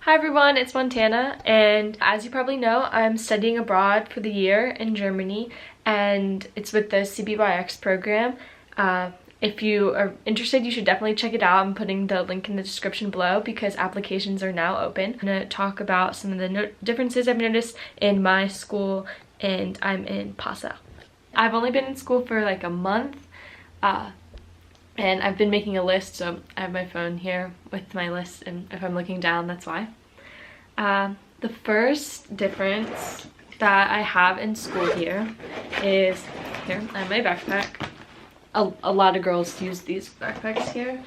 Hi everyone, it's Montana, and as you probably know, I'm studying abroad for the year in Germany, and it's with the CBYX program. If you are interested, you should definitely check it out. I'm putting the link in the description below because applications are now open. I'm going to talk about some of the differences I've noticed in my school, and I'm in Passau. I've only been in school for like a month, and I've been making a list, so I have my phone here with my list, and if I'm looking down, that's why. The first difference that I have in school here is, here, I have my backpack. A lot of girls use these backpacks here.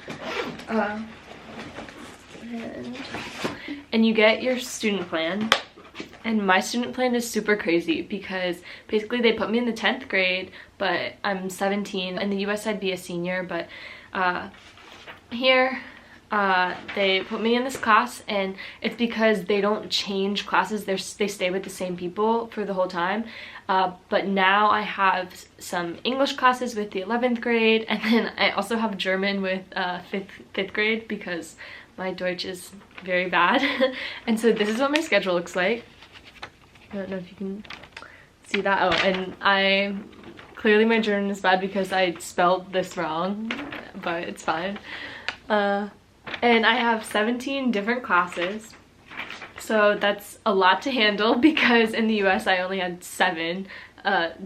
And you get your student plan. And my student plan is super crazy because basically they put me in the 10th grade, but I'm 17. In the US I'd be a senior, but here they put me in this class, and it's because they don't change classes. They stay with the same people for the whole time. But now I have some English classes with the 11th grade, and then I also have German with fifth grade because my Deutsch is very bad. And so this is what my schedule looks like. I don't know if you can see that. Oh, and clearly my German is bad because I spelled this wrong, but it's fine. And I have 17 different classes, so that's a lot to handle because in the US I only had 7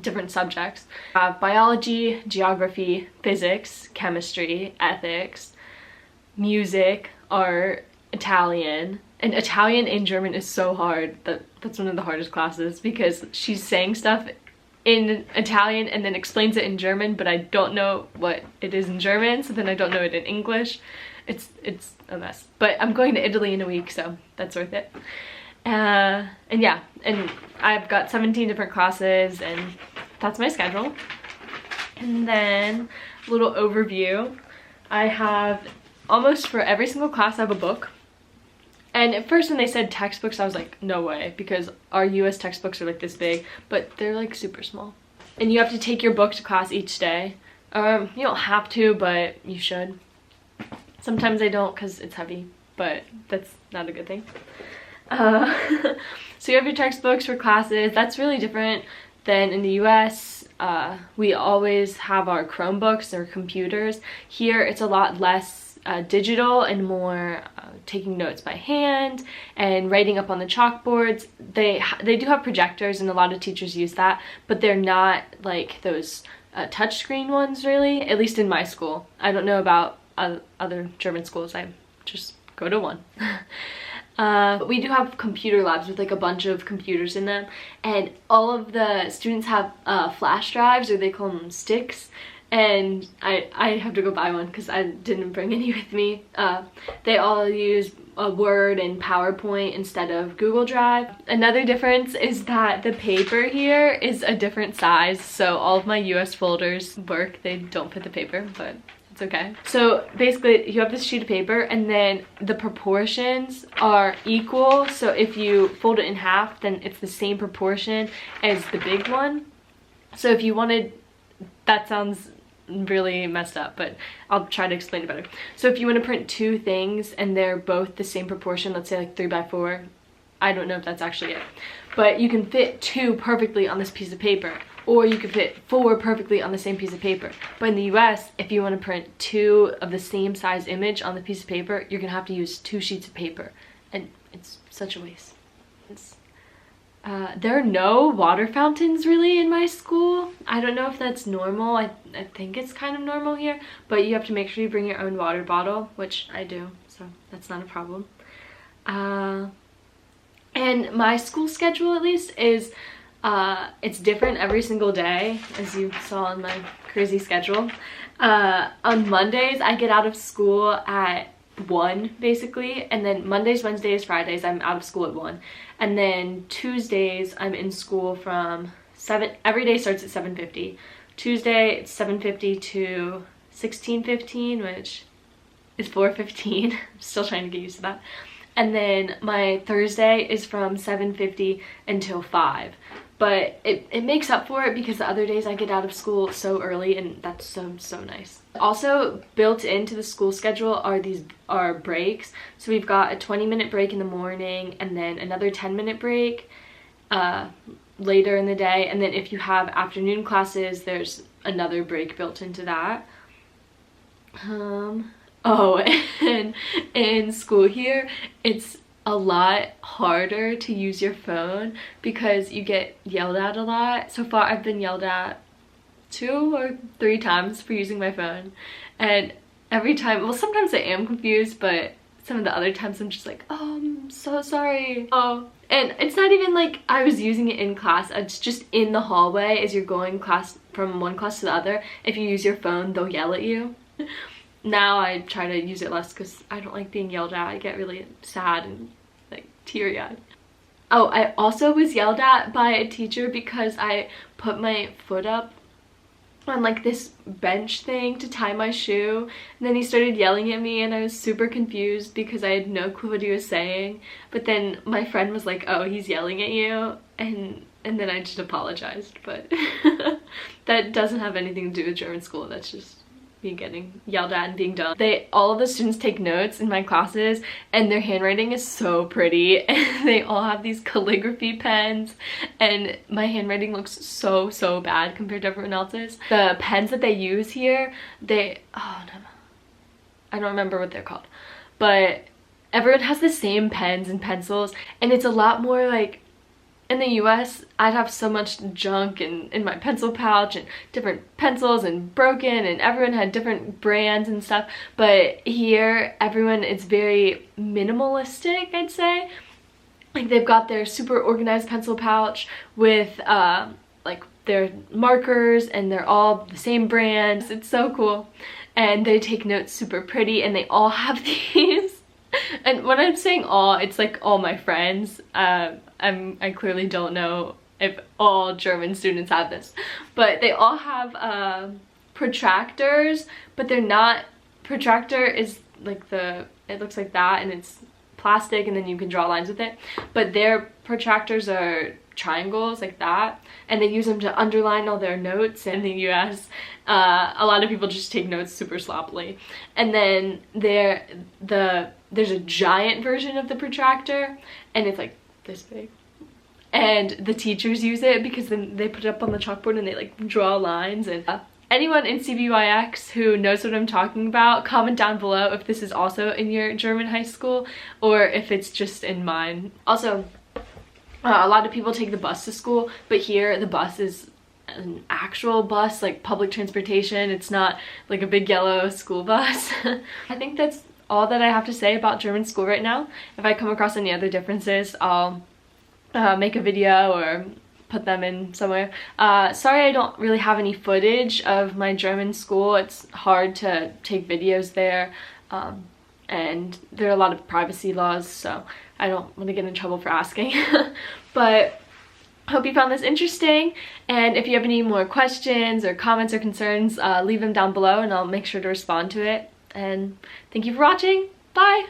different subjects. I have biology, geography, physics, chemistry, ethics, music, art, Italian. And Italian and German is so hard. That's one of the hardest classes because she's saying stuff in Italian and then explains it in German, but I don't know what it is in German, so then I don't know it in English. It's a mess. But I'm going to Italy in a week, so that's worth it. And yeah, and I've got 17 different classes, and that's my schedule. And then a little overview. I have almost for every single class I have a book. And at first when they said textbooks, I was like, no way, because our US textbooks are like this big, but they're like super small. And you have to take your book to class each day. You don't have to, but you should. Sometimes I don't because it's heavy, but that's not a good thing. So you have your textbooks for classes. That's really different than in the US. We always have our Chromebooks or computers. Here it's a lot less digital and more taking notes by hand and writing up on the chalkboards. They do have projectors, and a lot of teachers use that, but they're not like those touchscreen ones, really, at least in my school. I don't know about other German schools. I just go to one. But we do have computer labs with like a bunch of computers in them, and all of the students have flash drives, or they call them sticks, and I have to go buy one because I didn't bring any with me. They all use Word and PowerPoint instead of Google Drive. Another difference is that the paper here is a different size, so all of my US folders work. They don't fit the paper, but it's okay. So basically you have this sheet of paper, and then the proportions are equal. So if you fold it in half, then it's the same proportion as the big one. So if you wanted, that sounds really messed up, but I'll try to explain it better. So if you want to print 2 things and they're both the same proportion, let's say like 3x4, I don't know if that's actually it, but you can fit 2 perfectly on this piece of paper, or you could fit 4 perfectly on the same piece of paper. But in the US, if you want to print 2 of the same size image on the piece of paper, you're gonna have to use 2 sheets of paper, and it's such a waste. There are no water fountains really in my school. I don't know if that's normal. I think it's kind of normal here, but you have to make sure you bring your own water bottle, which I do, so that's not a problem. And my school schedule, at least, is it's different every single day, as you saw on my crazy schedule. On Mondays, I get out of school at 1 basically, and then Mondays, Wednesdays, Fridays I'm out of school at 1, and then Tuesdays I'm in school from 7. Every day starts at 7:50. Tuesday it's 7:50 to 16:15, which is 4:15. I'm still trying to get used to that. And then my Thursday is from 7:50 until 5. but it makes up for it because the other days I get out of school so early, and that's so nice. Also built into the school schedule are breaks. So we've got a 20-minute break in the morning and then another 10-minute break later in the day, and then if you have afternoon classes, there's another break built into that. Oh, and in school here, it's a lot harder to use your phone because you get yelled at a lot. So far I've been yelled at 2 or 3 times for using my phone, and every time, well, sometimes I am confused, but some of the other times I'm just like, oh, I'm so sorry. Oh, and it's not even like I was using it in class, it's just in the hallway as you're going from one class to the other. If you use your phone, they'll yell at you. Now I try to use it less because I don't like being yelled at. I get really sad and like teary-eyed. Oh, I also was yelled at by a teacher because I put my foot up on like this bench thing to tie my shoe, and then he started yelling at me and I was super confused because I had no clue what he was saying. But then my friend was like, oh, he's yelling at you, and then I just apologized. But that doesn't have anything to do with German school, that's just me getting yelled at and being dumb. All of the students take notes in my classes, and their handwriting is so pretty, and they all have these calligraphy pens, and my handwriting looks so bad compared to everyone else's. The pens that they use here, oh no, I don't remember what they're called, but everyone has the same pens and pencils, and it's a lot more like, in the US, I'd have so much junk in my pencil pouch and different pencils and broken, and everyone had different brands and stuff. But here, everyone is very minimalistic, I'd say. Like, they've got their super organized pencil pouch with like their markers, and they're all the same brands. It's so cool. And they take notes super pretty, and they all have these. And when I'm saying all, it's like all my friends. I clearly don't know if all German students have this, but they all have protractors, but they're not, protractor is like it looks like that, and it's plastic, and then you can draw lines with it, but their protractors are triangles like that, and they use them to underline all their notes. In the US, a lot of people just take notes super sloppily. And then there's a giant version of the protractor, and it's like this big, and the teachers use it because then they put it up on the chalkboard and they like draw lines. And anyone in CBYX who knows what I'm talking about, comment down below if this is also in your German high school or if it's just in mine. Also, a lot of people take the bus to school, but here the bus is an actual bus, like public transportation. It's not like a big yellow school bus. I think that's all that I have to say about German school right now. If I come across any other differences, I'll make a video or put them in somewhere. Sorry I don't really have any footage of my German school. It's hard to take videos there, and there are a lot of privacy laws, so I don't want to get in trouble for asking. But I hope you found this interesting, and if you have any more questions or comments or concerns, leave them down below and I'll make sure to respond to it. And thank you for watching. Bye!